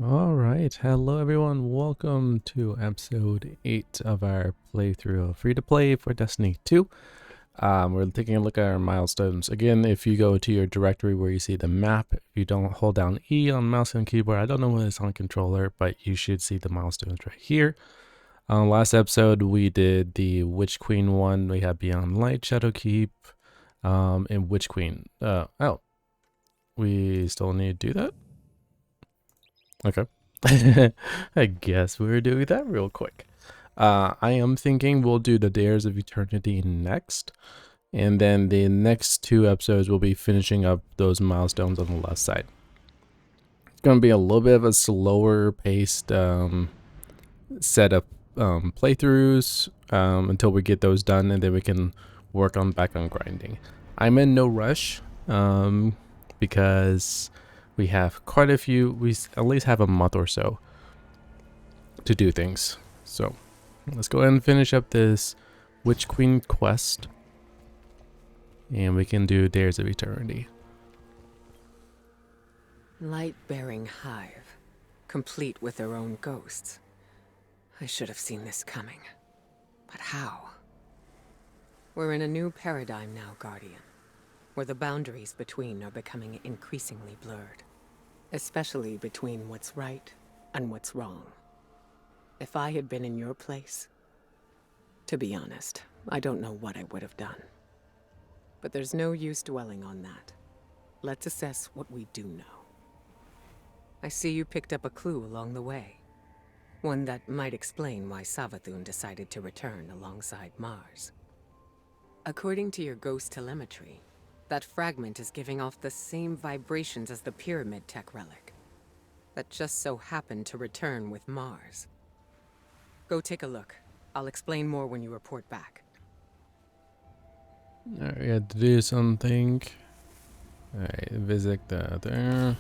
All right, hello everyone. Welcome to episode 8 of our playthrough of Free to Play for Destiny 2. We're taking a look at our milestones. Again, if you go to your directory where you see the map, if you don't hold down E on mouse and keyboard, I don't know when it's on controller, but you should see the milestones right here. Last episode, we did the Witch Queen one. We had Beyond Light, Shadowkeep, and Witch Queen. We still need to do that? Okay. I guess we're doing that real quick. I am thinking we'll do the Dares of Eternity next. And then the next 2 episodes will be finishing up those milestones on the left side. It's going to be a little bit of a slower paced set of playthroughs until we get those done, and then we can work back on grinding. I'm in no rush because we have quite a few, we at least have a month or so to do things. So let's go ahead and finish up this Witch Queen quest, and we can do Dares of Eternity. Light-bearing hive, complete with their own ghosts. I should have seen this coming. But how? We're in a new paradigm now, Guardian, where the boundaries between are becoming increasingly blurred, especially between what's right and what's wrong. If I had been in your place, to be honest, I don't know what I would have done. But there's no use dwelling on that. Let's assess what we do know. I see you picked up a clue along the way. One that might explain why Savathun decided to return alongside Mars. According to your ghost telemetry, that fragment is giving off the same vibrations as the pyramid tech relic that just so happened to return with Mars. Go take a look. I'll explain more when you report back. Alright, we had to do something. Alright, visit there.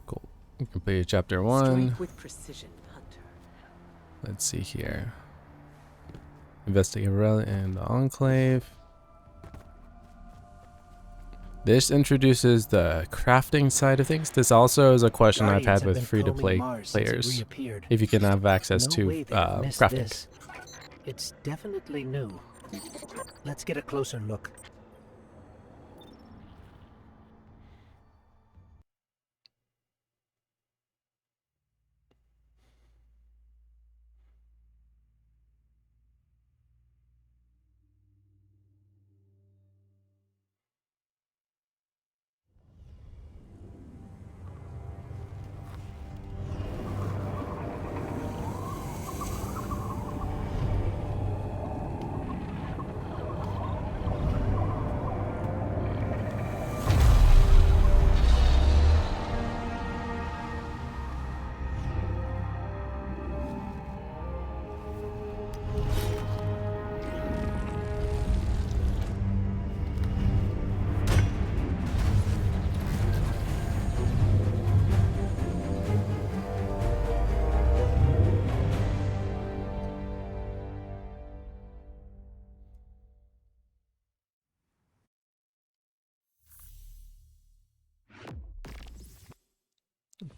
Cool. We completed chapter 1. Strike with precision, Hunter. Let's see here. Investigate Relic and the Enclave. This introduces the crafting side of things. This also is a question I've had with free-to-play players. If you can have access to crafting. It's definitely new. Let's get a closer look.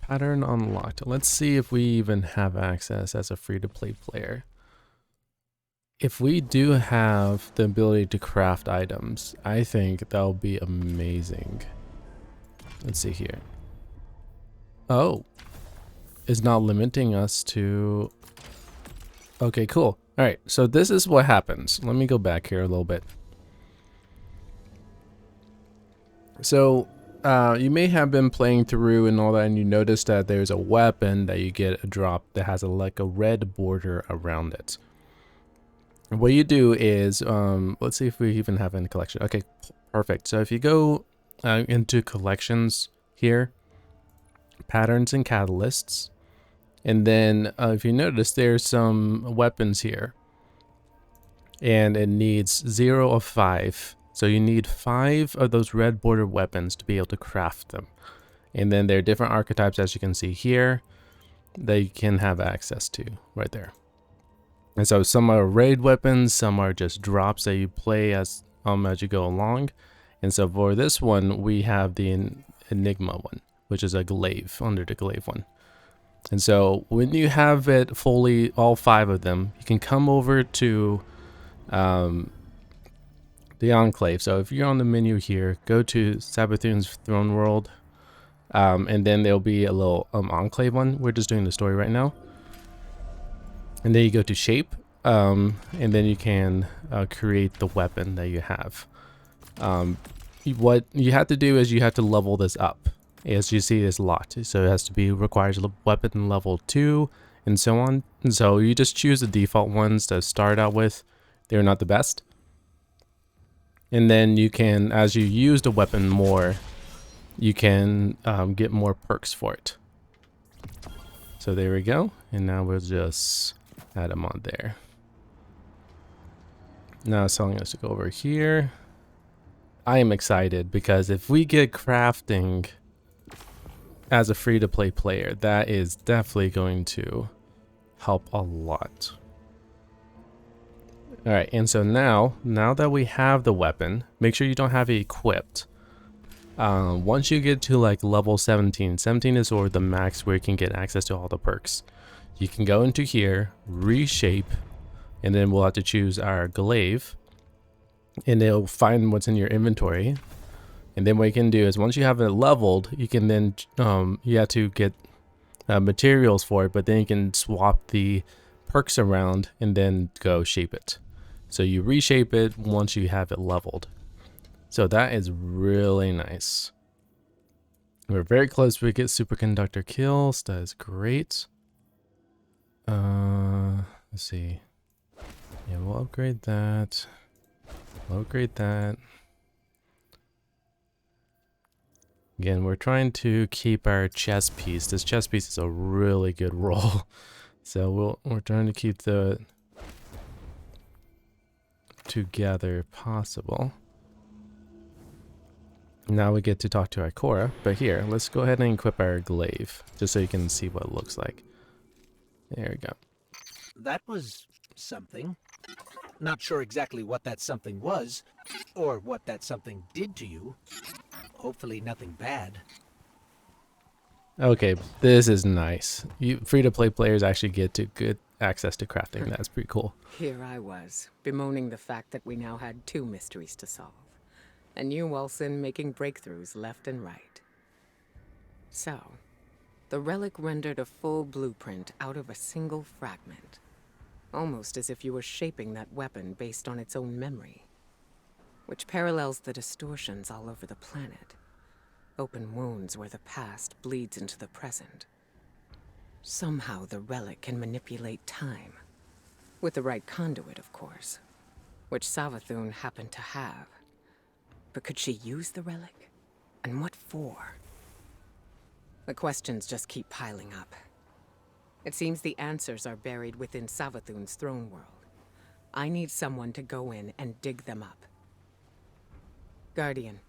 Pattern unlocked. Let's see if we even have access as a free-to-play player. If we do have the ability to craft items, I think that'll be amazing. Let's see here. Oh, it's not limiting us to... Okay, cool. All right, so this is what happens. Let me go back here a little bit. So you may have been playing through and all that, and you notice that there's a weapon that you get a drop that has like a red border around it. What you do is, let's see if we even have any collection. Okay, perfect. So if you go into collections here, patterns and catalysts, and then if you notice, there's some weapons here, and it needs 0 of 5. So you need 5 of those red border weapons to be able to craft them. And then there are different archetypes, as you can see here, that you can have access to right there. And so some are raid weapons, some are just drops that you play as you go along. And so for this one, we have the Enigma one, which is a glaive, under the glaive one. And so when you have it fully, all 5 of them, you can come over to the Enclave. So if you're on the menu here, go to Savathun's Throne World, and then there'll be a little Enclave one. We're just doing the story right now. And then you go to Shape, and then you can create the weapon that you have. What you have to do is you have to level this up. As you see, it's locked, so it has to be requires weapon level 2 and so on. And so you just choose the default ones to start out with. They're not the best. And then you can, as you use the weapon more, you can get more perks for it. So there we go. And now we'll just add them on there. Now it's telling us to go over here. I am excited because if we get crafting as a free-to-play player, that is definitely going to help a lot. All right, and so now that we have the weapon, make sure you don't have it equipped. Once you get to like level 17 is sort of the max where you can get access to all the perks. You can go into here, reshape, and then we'll have to choose our glaive, and it'll find what's in your inventory. And then what you can do is once you have it leveled, you can then, you have to get materials for it, but then you can swap the perks around and then go shape it. So you reshape it once you have it leveled. So that is really nice. We're very close to get superconductor kills. That is great. Let's see. Yeah, we'll upgrade that. We'll upgrade that. Again, we're trying to keep our chess piece. This chess piece is a really good roll. So we're trying to keep the together possible. Now we get to talk to Ikora, but here, let's go ahead and equip our glaive, just so you can see what it looks like. There we go. That was something. Not sure exactly what that something was, or what that something did to you. Hopefully nothing bad. Okay, this is nice. You free-to-play players actually get to good access to crafting. That's pretty cool. Here I was, bemoaning the fact that we now had 2 mysteries to solve. And you, Wilson, making breakthroughs left and right. So, the relic rendered a full blueprint out of a single fragment. Almost as if you were shaping that weapon based on its own memory. Which parallels the distortions all over the planet. Open wounds where the past bleeds into the present. Somehow the relic can manipulate time. With the right conduit, of course. Which Savathun happened to have. But could she use the relic? And what for? The questions just keep piling up. It seems the answers are buried within Savathun's throne world. I need someone to go in and dig them up. Guardian,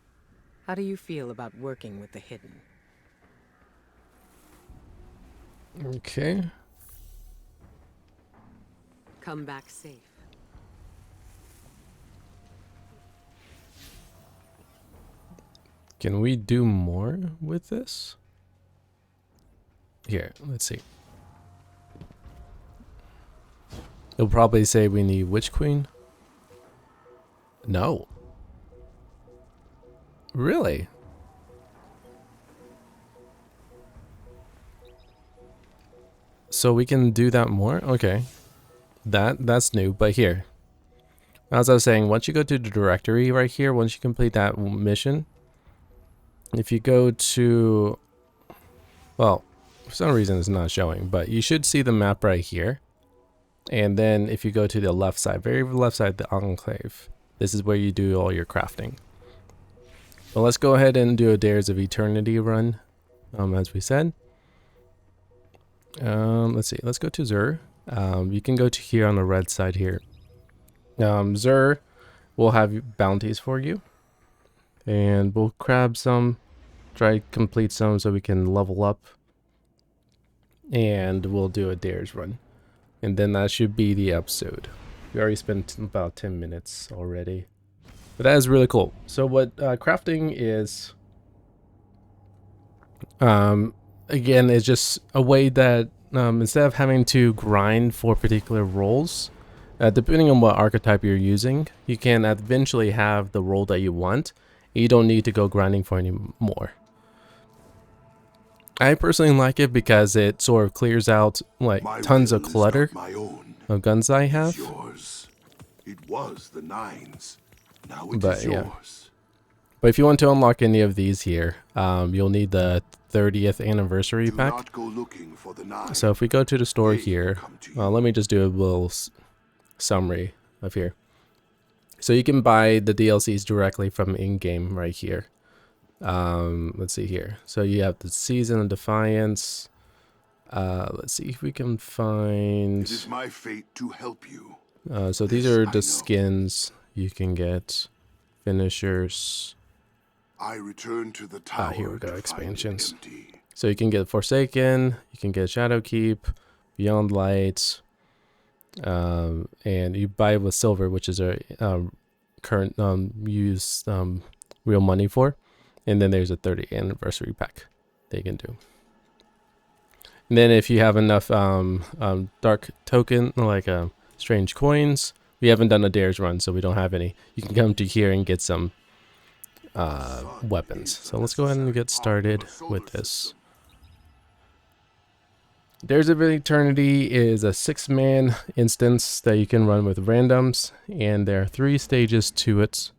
how do you feel about working with the hidden? Okay. Come back safe. Can we do more with this? Here, let's see. It'll probably say we need Witch Queen. No. Really? So we can do that more? Okay. That's new, but here. As I was saying, once you go to the directory right here, once you complete that mission, if you go to, well, for some reason it's not showing, but you should see the map right here. And then if you go to the left side, very left side, the Enclave, this is where you do all your crafting. But let's go ahead and do a Dares of Eternity run, as we said. Let's see, let's go to Zur. You can go to here on the red side here. Zur will have bounties for you. And we'll grab some, try to complete some so we can level up. And we'll do a Dares run. And then that should be the episode. We already spent about 10 minutes already. But that is really cool. So what crafting is, again, it's just a way that instead of having to grind for particular roles, depending on what archetype you're using, you can eventually have the role that you want. You don't need to go grinding for any more. I personally like it because it sort of clears out like tons of clutter of guns I have. Yours. It was the 9's. Now it But is yeah. yours. But if you want to unlock any of these here, you'll need the 30th anniversary Do pack. not go looking for the 9. So if we go to the store They here, come to you. let me just do a little summary of here. So you can buy the DLCs directly from in-game right here. Let's see here. So you have the Season of Defiance. Let's see if we can find... It is my fate to help you. So these This are I the know. skins you can get. Finishers. I return to the tower. Here we go, to find it expansions. empty. So you can get Forsaken, you can get Shadowkeep, Beyond Light, and you buy with silver, which is a current use real money for. And then there's a 30th anniversary pack that you can do. And then if you have enough dark token, like strange coins, we haven't done a dares run, so we don't have any. You can come to here and get some weapons. So let's go ahead and get started with this. Dares of Eternity is a 6-man instance that you can run with randoms, and there are 3 stages to it.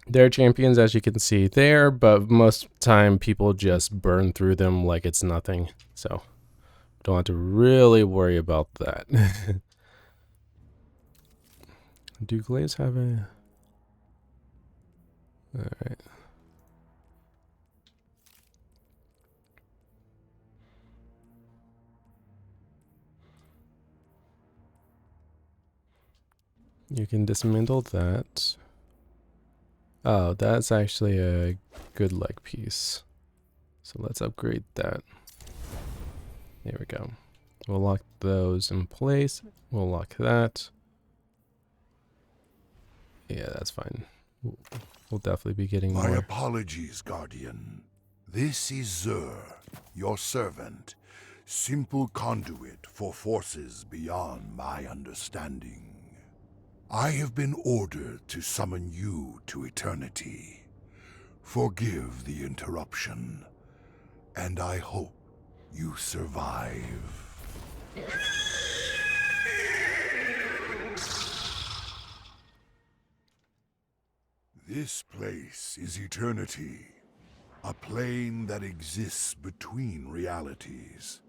There are champions, as you can see there, but most time people just burn through them like it's nothing. So don't have to really worry about that. Do glaives have a... Alright. You can dismantle that. Oh, that's actually a good leg piece. So let's upgrade that. There we go. We'll lock those in place. We'll lock that. Yeah, that's fine. We'll definitely be getting My more. apologies, Guardian. This is Zur, your servant, simple conduit for forces beyond my understanding. I have been ordered to summon you to eternity. Forgive the interruption, and I hope you survive. This place is eternity, a plane that exists between realities,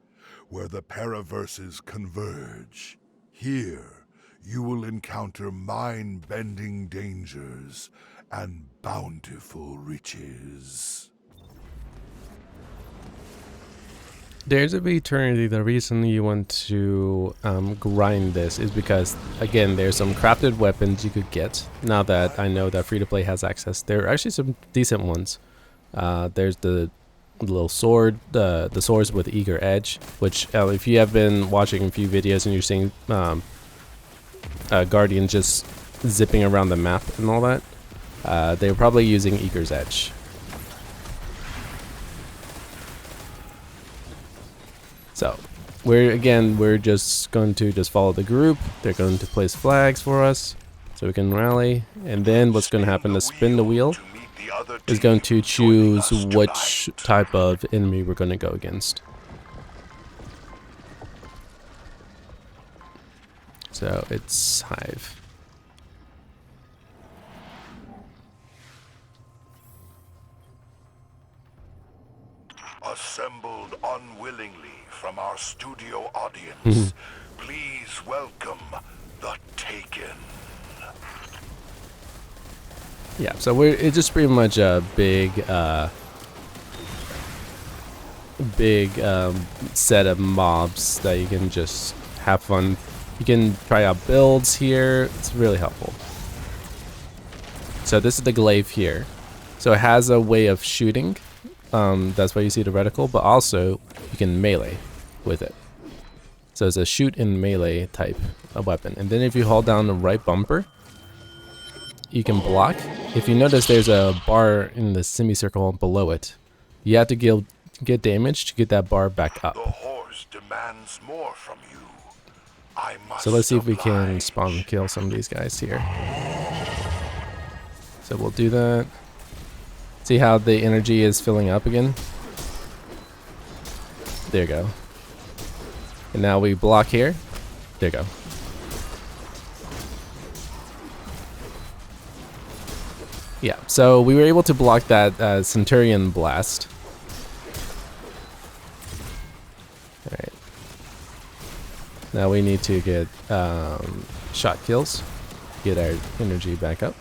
where the paraverses converge. Here, you will encounter mind-bending dangers and bountiful riches. Dares of Eternity, the reason you want to grind this is because, again, there's some crafted weapons you could get. Now that I know that free-to-play has access, there are actually some decent ones. There's the little sword, the swords with eager edge, which if you have been watching a few videos and you're seeing Guardian just zipping around the map and all that, they're probably using Eager's Edge. So we're just going to just follow the group. They're going to place flags for us so we can rally, and then what's going to happen is spin the wheel is going to choose which type of enemy we're going to go against. So it's Hive. Assembled unwillingly from our studio audience, please welcome the Taken. Yeah, so it's just pretty much a big set of mobs that you can just have fun. You can try out builds here. It's really helpful. So this is the glaive here. So it has a way of shooting. That's why you see the reticle, but also you can melee with it. So it's a shoot and melee type of weapon. And then if you hold down the right bumper, you can block. If you notice, there's a bar in the semicircle below it. You have to get damage to get that bar back up. The horse demands more from you. I must So let's see if we can oblige. spawn and kill some of these guys here. So we'll do that. See how the energy is filling up again? There you go. And now we block here. There you go. Yeah, so we were able to block that Centurion blast. Alright. Now we need to get shot kills. Get our energy back up.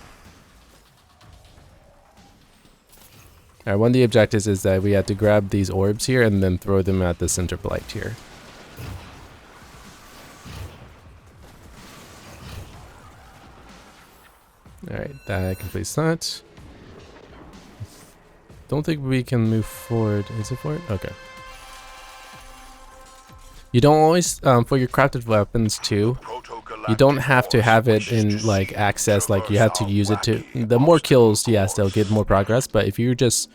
Alright, one of the objectives is that we have to grab these orbs here and then throw them at the center blight here. Alright, that completes that. Don't think we can move forward. Is it forward? Okay. You don't always, for your crafted weapons too, you don't have to have it in like access, like you have to use it to, the more kills, yes, they'll get more progress, but if you just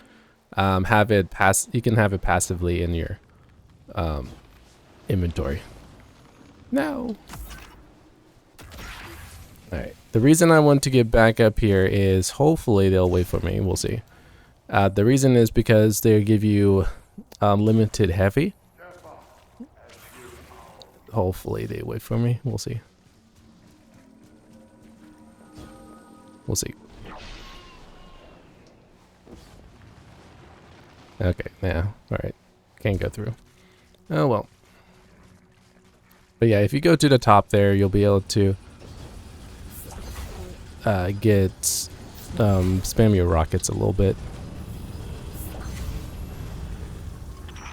have it you can have it passively in your inventory. No. Alright, the reason I want to get back up here is hopefully they'll wait for me, we'll see. The reason is because they give you limited heavy. Hopefully they wait for me, we'll see. We'll see. Okay, yeah, alright. Can't go through. Oh well. But yeah, if you go to the top there, you'll be able to get spam your rockets a little bit.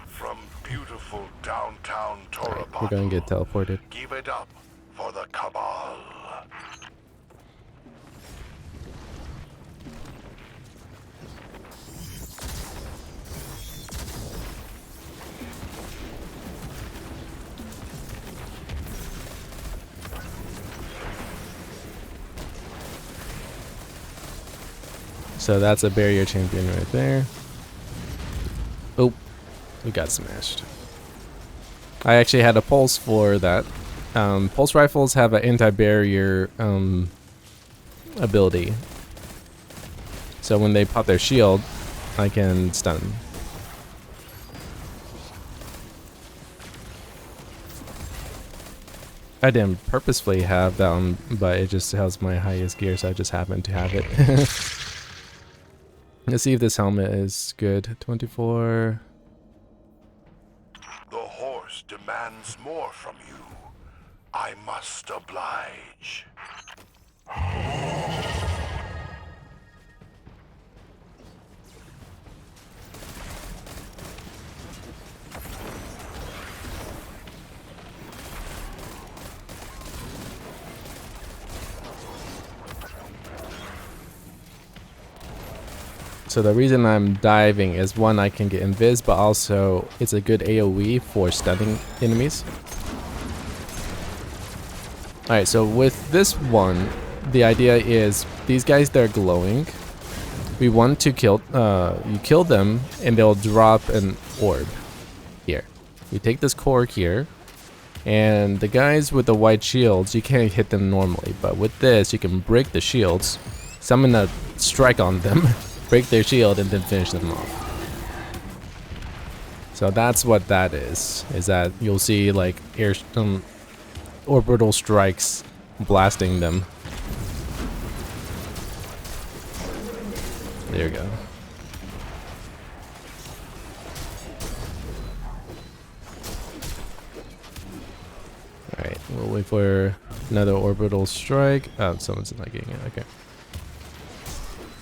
From beautiful downtown We're gonna get teleported. Give it up for the Cabal. So that's a barrier champion right there. Oh, we got smashed. I actually had a pulse for that. Pulse rifles have an anti-barrier ability. So when they pop their shield, I can stun them. I didn't purposefully have that one, but it just has my highest gear, so I just happened to have it. Let's see if this helmet is good. 24. The horse demands more from you. I must oblige. So the reason I'm diving is one, I can get invis, but also it's a good AoE for stunning enemies. Alright, so with this one, the idea is these guys that are glowing, we want to kill, you kill them and they'll drop an orb here. You take this core here, and the guys with the white shields, you can't hit them normally, but with this, you can break the shields, summon a strike on them, break their shield, and then finish them off. So that's what that is that you'll see like orbital strikes blasting them. There you go. Alright, we'll wait for another orbital strike. Oh, someone's not getting it, okay.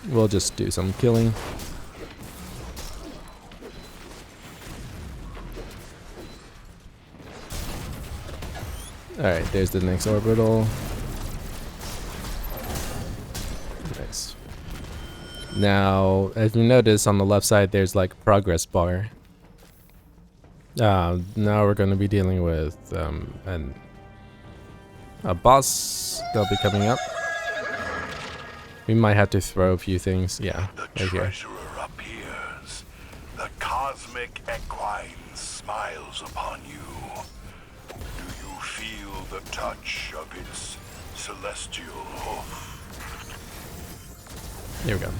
We'll just do some killing. Alright, there's the next orbital. Nice. Now, as you notice on the left side, there's like a progress bar. Now we're going to be dealing with a boss that'll be coming up. We might have to throw a few things. Yeah, The right here. treasurer appears. The cosmic cosmic equine smiles upon you. Do you feel the touch of its celestial hoof? There we go.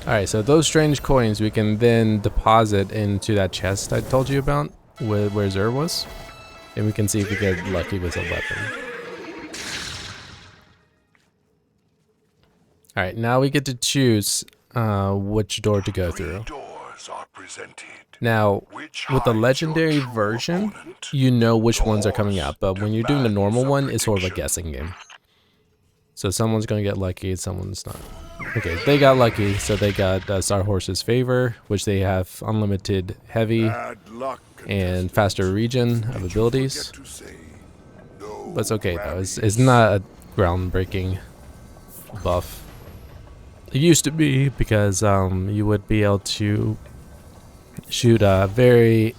Alright, so those strange coins we can then deposit into that chest I told you about, where Zer was. And we can see if we get lucky with a weapon. Alright, now we get to choose which door to go through. Doors are presented. Now, with the legendary version, you know which ones are coming out, but when you're doing the normal one, it's sort of a guessing game. So someone's going to get lucky, someone's not. Okay, they got lucky, so they got Star Horse's Favor, which they have unlimited heavy and faster regen of abilities. But it's okay though, it's not a groundbreaking buff. It used to be because you would be able to shoot a very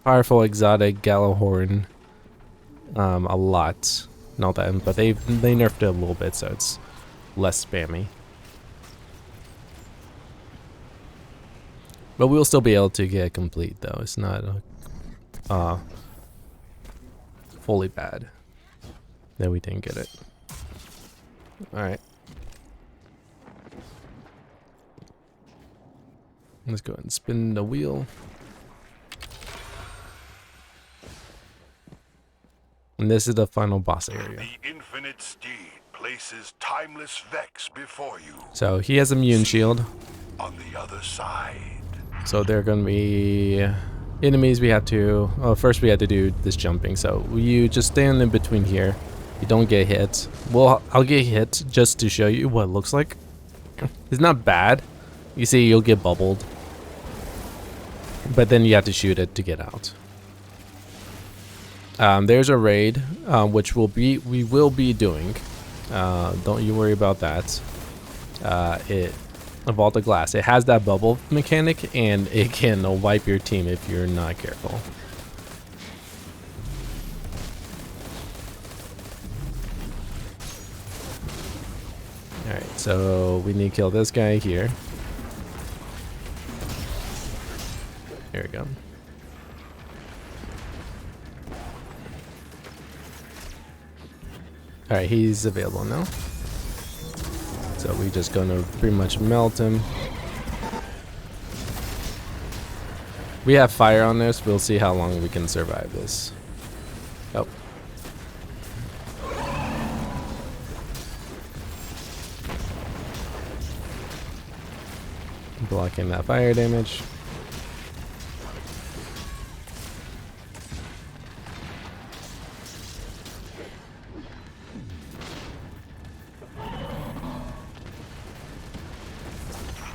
powerful exotic Gallowhorn a lot. Not that, but they nerfed it a little bit, so it's less spammy. But we'll still be able to get complete though. It's not fully bad that we didn't get it. All right. Let's go ahead and spin the wheel. And this is the final boss area. The infinite steed places timeless Vex before you. So he has immune shield. On the other side. So there are going to be enemies we have to... Oh, first we had to do this jumping. So you just stand in between here. You don't get hit. Well, I'll get hit just to show you what it looks like. It's not bad. You see, you'll get bubbled. But then you have to shoot it to get out. There's a raid, which we will be doing. Don't you worry about that. A Vault of Glass. It has that bubble mechanic, and it can wipe your team if you're not careful. Alright, so we need to kill this guy here. There we go. Alright, he's available now. So we're just gonna pretty much melt him. We have fire on this. We'll see how long we can survive this. Oh. Blocking that fire damage.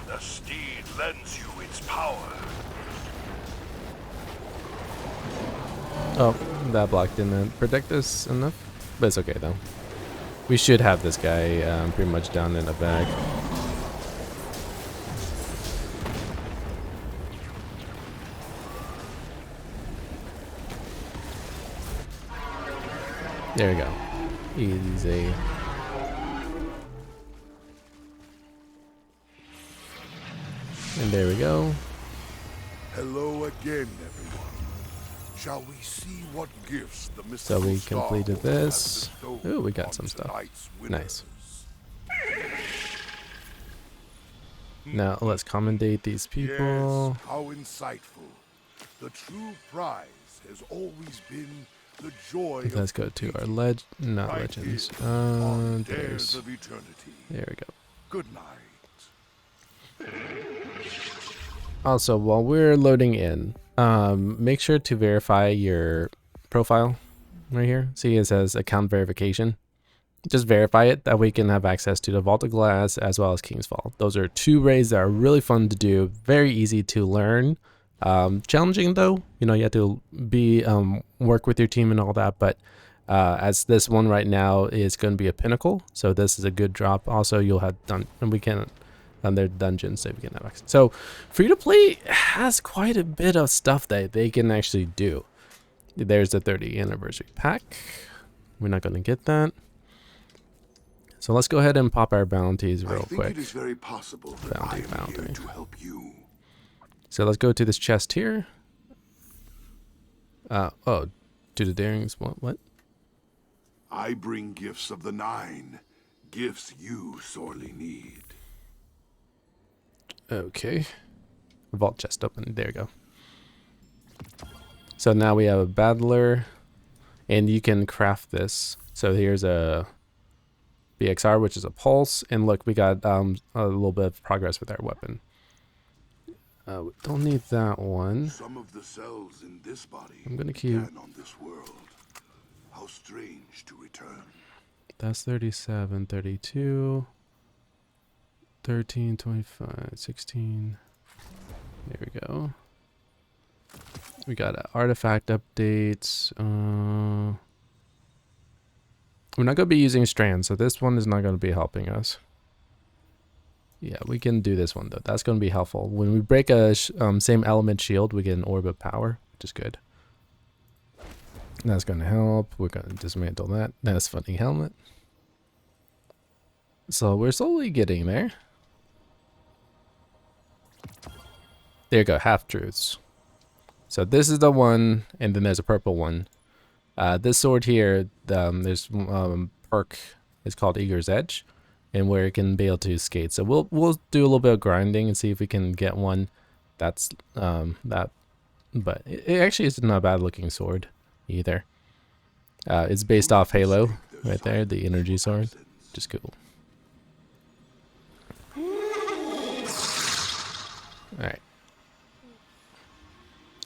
The steed lends you its power. Oh, that block didn't protect us enough, but it's okay though. We should have this guy pretty much down in the bag. There we go. Easy. And there we go. Hello again, everyone. Shall we see what gifts the mystical So we star completed has this. bestowed Ooh, we got on some stuff. tonight's winners? Nice. Now let's commendate these people. Yes, how insightful. The true prize has always been the joy Let's go to our not legends. Dares of eternity. There we go. Good night. Also, while we're loading in, make sure to verify your profile right here. See, it says account verification. Just verify it. That way you can have access to the Vault of Glass as well as King's Fall. Those are two raids that are really fun to do. Very easy to learn. Challenging though. You know, you have to be work with your team and all that. But as this one right now is going to be a pinnacle, so this is a good drop. Also, you'll have done, and we can. Their dungeons so we can have access. So free to play has quite a bit of stuff that they can actually do. There's the 30th anniversary pack. We're not going to get that. So let's go ahead and pop our bounties real quick. It is very possible that Bounty. I am here to help you. So let's go to this chest here. Oh, to the darings. What? I bring gifts of the Nine, gifts you sorely need. Okay. Vault chest open. There you go. So now we have a battler, and you can craft this. So here's a BXR, which is a pulse, and look, we got a little bit of progress with our weapon. We don't need that one. Some of the cells in this body I'm gonna keep. began on this world. How strange to return. That's 37, 32, 13, 25, 16. There we go. We got artifact updates. We're not going to be using strands, so this one is not going to be helping us. Yeah, we can do this one though. That's going to be helpful. When we break a same element shield, we get an orb of power, which is good. That's going to help. We're going to dismantle that. That's funny helmet. So we're slowly getting there. There you go, half-truths. So this is the one, and then there's a purple one. This sword here, there's perk, it's called Eager's Edge, and where it can be able to skate. So we'll do a little bit of grinding and see if we can get one that's that. But it actually is not a bad looking sword either. It's based off Halo right there, the energy sword, which is cool. Alright.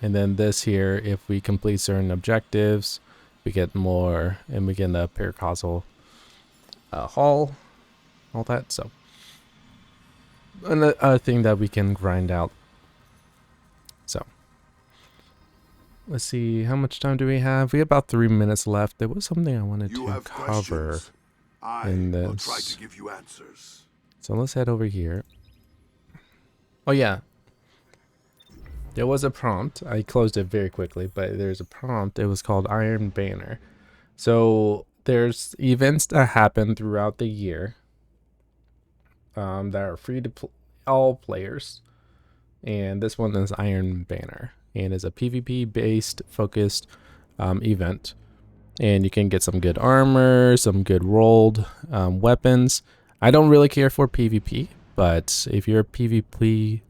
And then this here, if we complete certain objectives, we get more, and we get the paracausal haul, all that. So another thing that we can grind out. So let's see, how much time do we have? We have about 3 minutes left. There was something I wanted to cover in this. Will try to give you answers. So let's head over here. Oh yeah. There was a prompt. I closed it very quickly, but there's a prompt. It was called Iron Banner. So there's events that happen throughout the year that are free to all players. And this one is Iron Banner. And it's a PvP based focused event. And you can get some good armor, some good rolled weapons. I don't really care for PvP, but if you're a PvP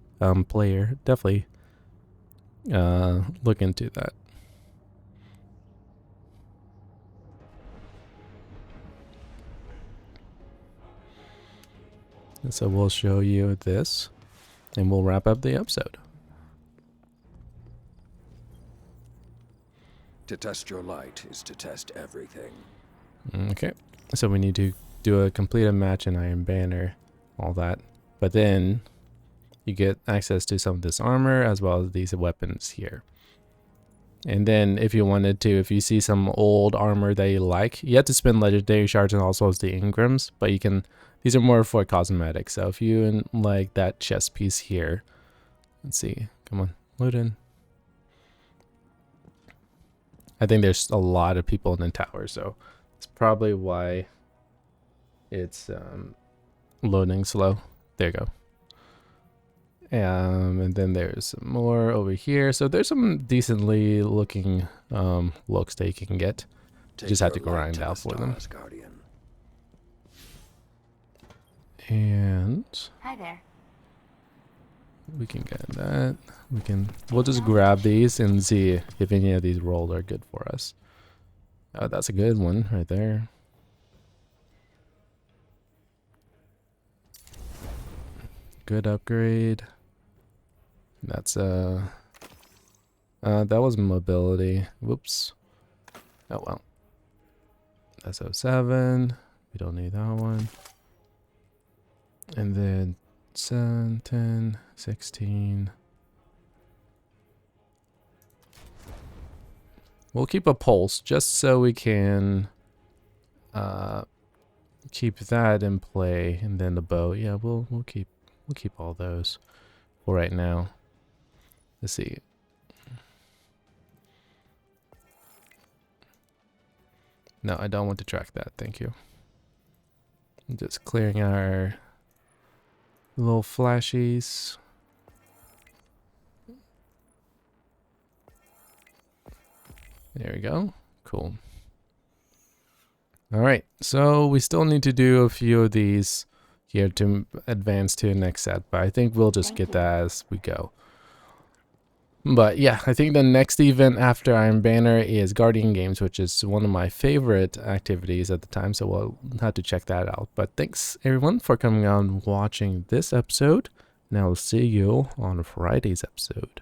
player, definitely look into that. And so we'll show you this, and we'll wrap up the episode. To test your light is to test everything. Okay, so we need to do a completed match in Iron Banner, all that, but then you get access to some of this armor as well as these weapons here. And then if you wanted to, if you see some old armor that you like, you have to spend legendary shards and also the Ingrams, but you can, these are more for cosmetics. So if you like that chest piece here, let's see, come on, load in. I think there's a lot of people in the tower, so it's probably why it's loading slow. There you go. And then there's some more over here. So there's some decently looking looks that you can get. You just have to grind out for them. Guardian. And Hi there. we can get that. We'll just grab these and see if any of these rolls are good for us. Oh, that's a good one right there. Good upgrade. That's that was mobility. Whoops. Oh well. That's 07. We don't need that one. And then 7, 10, 16. We'll keep a pulse just so we can keep that in play, and then the bow. Yeah, we'll keep all those for right now. Let's see. No, I don't want to track that. Thank you. Just clearing our little flashies. There we go. Cool. All right, so we still need to do a few of these here to advance to the next set, but I think we'll just get that as we go. But yeah, I think the next event after Iron Banner is Guardian Games, which is one of my favorite activities at the time, so we'll have to check that out. But thanks everyone for coming out and watching this episode, and I'll see you on Friday's episode.